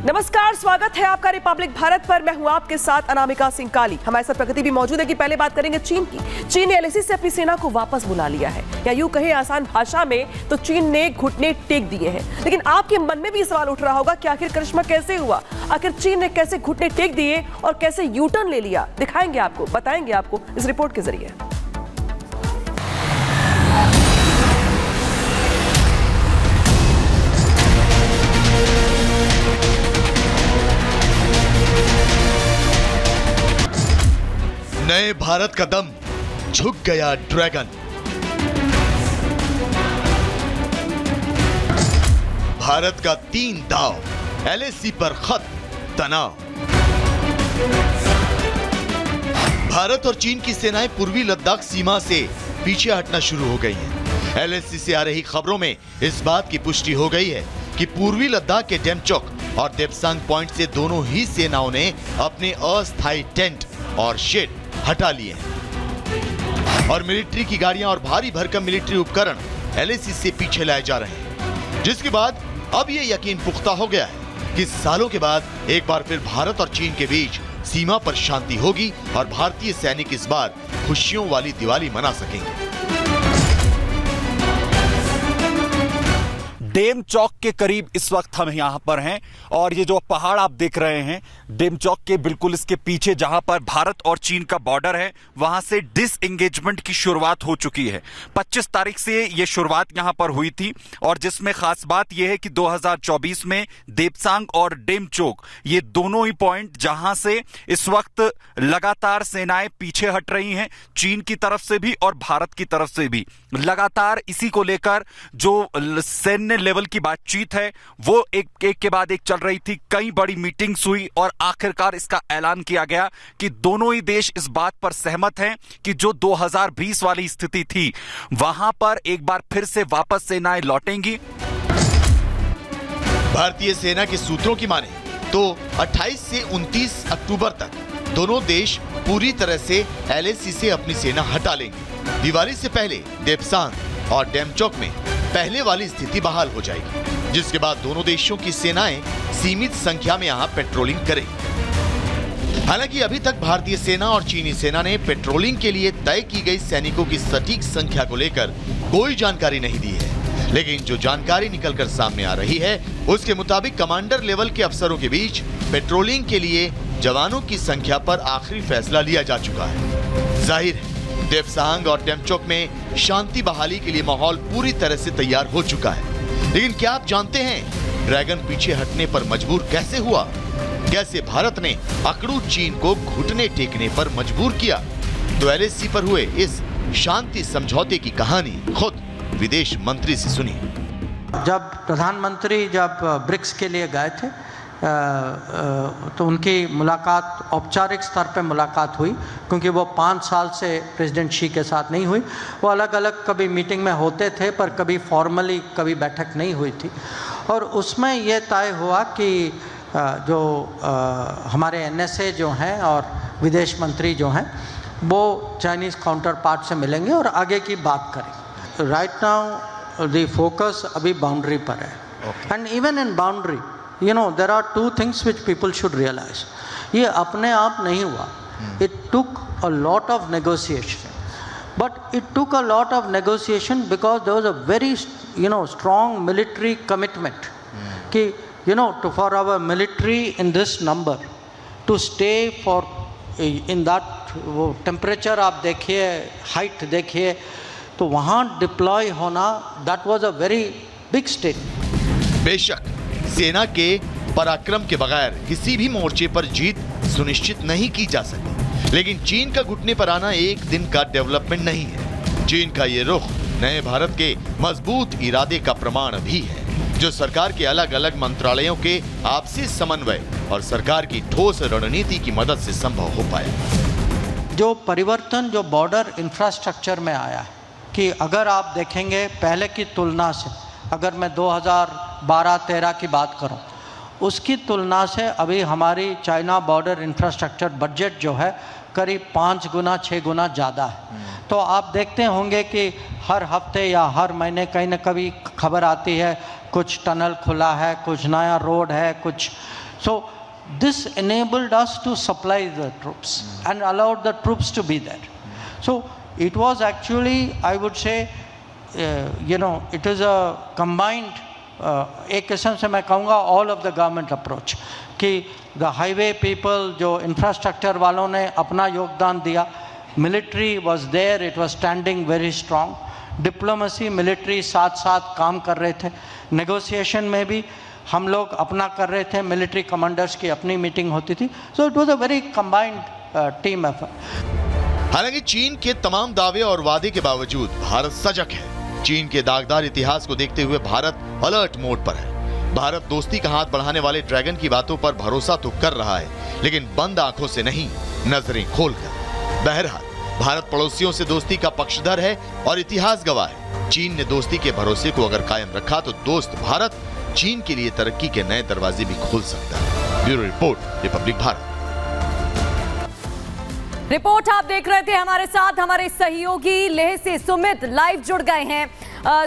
नमस्कार, स्वागत है आपका रिपब्लिक भारत पर। मैं हूं आपके साथ अनामिका सिंह काली। हमारे साथ प्रगति भी मौजूद है कि पहले बात करेंगे चीन की। चीन ने एलएसी से अपनी सेना को वापस बुला लिया है, या यूं कहे आसान भाषा में तो चीन ने घुटने टेक दिए हैं। लेकिन आपके मन में भी सवाल उठ रहा होगा कि आखिर करिश्मा कैसे हुआ, आखिर चीन ने कैसे घुटने टेक दिए और कैसे यू टर्न ले लिया। दिखाएंगे आपको, बताएंगे आपको इस रिपोर्ट के जरिए। नए भारत का दम, झुक गया ड्रैगन। भारत का 3 दाव, एलएसी पर खत तनाव। भारत और चीन की सेनाएं पूर्वी लद्दाख सीमा से पीछे हटना शुरू हो गई हैं। एलएसी से आ रही खबरों में इस बात की पुष्टि हो गई है कि पूर्वी लद्दाख के डेमचोक और देपसांग पॉइंट से दोनों ही सेनाओं ने अपने अस्थायी टेंट और शेड हटा लिए हैं और मिलिट्री की गाड़ियां और भारी भरकम मिलिट्री उपकरण एलएसी से पीछे लाए जा रहे हैं। जिसके बाद अब यह यकीन पुख्ता हो गया है कि सालों के बाद एक बार फिर भारत और चीन के बीच सीमा पर शांति होगी और भारतीय सैनिक इस बार खुशियों वाली दिवाली मना सकेंगे। डेमचौक के करीब इस वक्त हम यहां पर हैं और ये जो पहाड़ आप देख रहे हैं डेमचौक के बिल्कुल इसके पीछे जहां पर भारत और चीन का बॉर्डर है, वहां से डिसएंगेजमेंट की शुरुआत हो चुकी है। 25 तारीख से ये शुरुआत यहां पर हुई थी और जिसमें खास बात यह है कि 2024 में देपसांग और डेमचौक ये दोनों ही पॉइंट जहां से इस वक्त लगातार सेनाएं पीछे हट रही हैं, चीन की तरफ से भी और भारत की तरफ से भी लगातार इसी को लेकर जो सैन्य लेवल की बातचीत है वो एक के बाद एक चल रही थी। कई बड़ी मीटिंग्स हुई और आखिरकार इसका ऐलान किया गया कि दोनों ही देश इस बात पर सहमत हैं कि जो 2020 वाली स्थिति थी वहां पर एक बार फिर से वापस सेनाएं लौटेंगी। भारतीय सेना के सूत्रों की माने तो 28 से 29 अक्टूबर तक दोनों देश पूरी तरह से एलएसी से अपनी सेना हटा लेंगे। दिवाली से पहले देपसांग और डेमचौक में पहले वाली स्थिति बहाल हो जाएगी, जिसके बाद दोनों देशों की सेनाएं सीमित संख्या में यहां पेट्रोलिंग करेंगी। हालांकि अभी तक भारतीय सेना और चीनी सेना ने पेट्रोलिंग के लिए तय की गई सैनिकों की सटीक संख्या को लेकर कोई जानकारी नहीं दी है। लेकिन जो जानकारी निकलकर सामने आ रही है उसके मुताबिक कमांडर लेवल के अफसरों के बीच पेट्रोलिंग के लिए जवानों की संख्या पर आखिरी फैसला लिया जा चुका है। जाहिर है देपसांग और डेमचौक में शांति बहाली के लिए माहौल पूरी तरह से तैयार हो चुका है। लेकिन क्या आप जानते हैं ड्रैगन पीछे हटने पर मजबूर कैसे हुआ? कैसे भारत ने अकड़ू चीन को घुटने टेकने पर मजबूर किया? तो एलएसी पर हुए इस शांति समझौते की कहानी खुद विदेश मंत्री से सुनिए। जब प्रधानमंत्री ब्रिक्स के लिए गए थे तो उनकी मुलाकात औपचारिक स्तर पर मुलाकात हुई, क्योंकि वो 5 साल से प्रेसिडेंट शी के साथ नहीं हुई। वो अलग अलग कभी मीटिंग में होते थे पर कभी फॉर्मली कभी बैठक नहीं हुई थी। और उसमें ये तय हुआ कि जो हमारे एनएसए जो हैं और विदेश मंत्री जो हैं वो चाइनीज़ काउंटर पार्ट से मिलेंगे और आगे की बात करेंगे। राइट नाउ द फोकस अभी बाउंड्री पर है, and even in boundary there are 2 things which people should realize. ये अपने आप नहीं हुआ. It took a lot of negotiation. But it took a lot of negotiation because there was a very, strong military commitment. कि, for our military in this number to stay for in that वो temperature आप देखिए, height देखिए, तो वहाँ deploy होना that was a very big statement. बेशक सेना के पराक्रम के बगैर किसी भी मोर्चे पर जीत सुनिश्चित नहीं की जा सकती। लेकिन चीन का घुटने पर आना एक दिन का डेवलपमेंट नहीं है। चीन का ये रुख नए भारत के मजबूत इरादे का प्रमाण भी है, जो सरकार के अलग अलग मंत्रालयों के आपसी समन्वय और सरकार की ठोस रणनीति की मदद से संभव हो पाया। जो परिवर्तन जो बॉर्डर इंफ्रास्ट्रक्चर में आया है कि अगर आप देखेंगे पहले की तुलना से, अगर मैं 2012-13 की बात करूं, उसकी तुलना से अभी हमारी चाइना बॉर्डर इंफ्रास्ट्रक्चर बजट जो है करीब 5 गुना 6 गुना ज़्यादा है। तो आप देखते होंगे कि हर हफ्ते या हर महीने कहीं न कभी खबर आती है कुछ टनल खुला है, कुछ नया रोड है, कुछ So this enabled us to supply the troops and allowed the troops to be there. So it was actually, I would say, it is a combined, एक किस्म से मैं कहूँगा all of the government approach, कि the highway people, जो infrastructure वालों ने अपना योगदान दिया, military was there, it was standing very strong, diplomacy, military साथ साथ काम कर रहे थे, negotiation में भी हम लोग अपना कर रहे थे, मिलिट्री कमांडर्स की अपनी मीटिंग होती थी. So it was a very combined team effort. हालांकि चीन के तमाम दावे और वादे के बावजूद भारत सजग है. चीन के दागदार इतिहास को देखते हुए भारत अलर्ट मोड पर है. भारत दोस्ती का हाथ बढ़ाने वाले ड्रैगन की बातों पर भरोसा तो कर रहा है, लेकिन बंद आंखों से नहीं, नजरें खोलकर. बहरहाल भारत पड़ोसियों से दोस्ती का पक्षधर है और इतिहास गवाह है. चीन ने दोस्ती के भरोसे को अगर कायम रखा तो दोस्त भारत चीन के लिए तरक्की के नए दरवाजे भी खोल सकता है. Bureau report, Republic Bharat. Report आप देख रहे थे. हमारे साथ हमारे सहयोगी लेह से सुमित लाइव जुड़ गए हैं.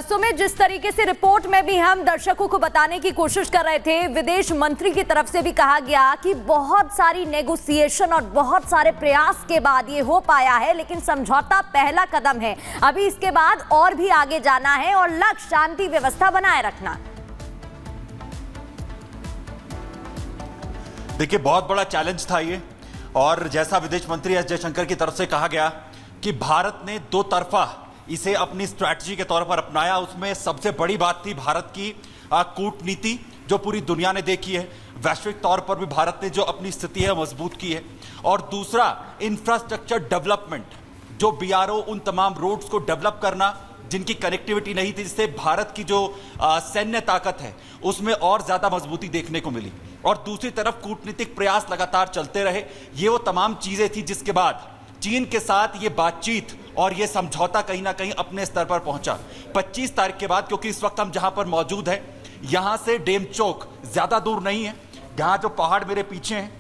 सुमित, जिस तरीके से रिपोर्ट में भी हम दर्शकों को बताने की कोशिश कर रहे थे, विदेश मंत्री की तरफ से भी कहा गया कि बहुत सारी नेगोशिएशन और बहुत सारे प्रयास के बाद ये हो पाया है, लेकिन समझौता पहला कदम है. अभी इसके बाद और भी आगे जाना है और लक्ष्य शांति व्यवस्था बनाए रखना. देखिए, बहुत बड़ा चैलेंज था ये, और जैसा विदेश मंत्री एस जयशंकर की तरफ से कहा गया कि भारत ने दो तरफा इसे अपनी स्ट्रैटेजी के तौर पर अपनाया. उसमें सबसे बड़ी बात थी भारत की कूटनीति, जो पूरी दुनिया ने देखी है. वैश्विक तौर पर भी भारत ने जो अपनी स्थिति है मजबूत की है. और दूसरा, इंफ्रास्ट्रक्चर डेवलपमेंट, जो बीआरओ, उन तमाम रोड्स को डेवलप करना जिनकी कनेक्टिविटी नहीं थी, जिससे भारत की जो सैन्य ताकत है उसमें और ज्यादा मजबूती देखने को मिली. और दूसरी तरफ कूटनीतिक प्रयास लगातार चलते रहे. ये वो तमाम चीजें थी जिसके बाद चीन के साथ ये बातचीत और ये समझौता कहीं ना कहीं अपने स्तर पर पहुंचा 25 तारीख के बाद. क्योंकि इस वक्त हम जहां पर मौजूद हैं, यहां से डेमचोक ज्यादा दूर नहीं है. यहाँ जो पहाड़ मेरे पीछे हैं,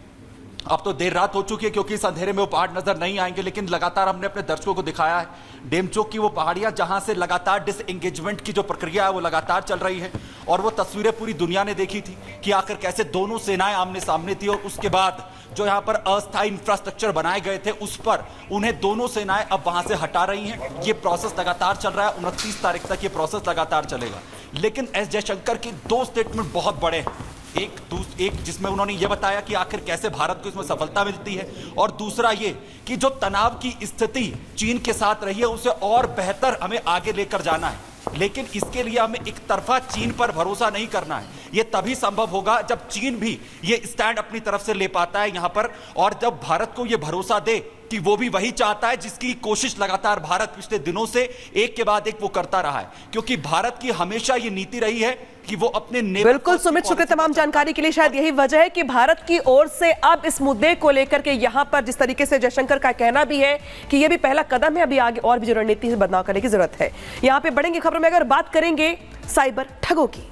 अब तो देर रात हो चुकी है क्योंकि इस अंधेरे में वो पहाड़ नजर नहीं आएंगे, लेकिन लगातार हमने अपने दर्शकों को दिखाया है डेमचोक की वो पहाड़ियां जहां से लगातार डिसएंगेजमेंट की जो प्रक्रिया है वो लगातार चल रही है. और वो तस्वीरें पूरी दुनिया ने देखी थी कि आखिर कैसे दोनों सेनाएं आमने सामने थी. और उसके बाद जो यहाँ पर अस्थायी इंफ्रास्ट्रक्चर बनाए गए थे उस पर उन्हें दोनों सेनाएं अब वहां से हटा रही हैं. ये प्रोसेस लगातार चल रहा है. 29 तारीख तक ये प्रोसेस लगातार चलेगा. लेकिन एस जयशंकर की दो स्टेटमेंट बहुत बड़े हैं. एक जिसमें उन्होंने ये बताया कि आखिर कैसे भारत को इसमें सफलता मिलती है, और दूसरा ये कि जो तनाव की स्थिति चीन के साथ रही है उसे और बेहतर हमें आगे लेकर जाना है. लेकिन इसके लिए हमें एक तरफा चीन पर भरोसा नहीं करना है. यह तभी संभव होगा जब चीन भी ये स्टैंड अपनी तरफ से ले पाता है यहां पर, और जब भारत को यह भरोसा दे कि वो भी वही चाहता है जिसकी कोशिश लगातार भारत पिछले दिनों से एक के बाद एक वो करता रहा है. क्योंकि भारत की हमेशा ये नीति रही है कि वो अपने बिल्कुल सुमित, शुक्रिया तमाम जानकारी के लिए. शायद यही वजह है कि भारत की ओर से अब इस मुद्दे को लेकर के यहां पर जिस तरीके से जयशंकर का कहना भी है कि यह भी पहला कदम है, अभी आगे और भी जो रणनीति से बदलाव करने की जरूरत है. यहां पे बढ़ेंगे खबरों में अगर बात करेंगे साइबर ठगों की.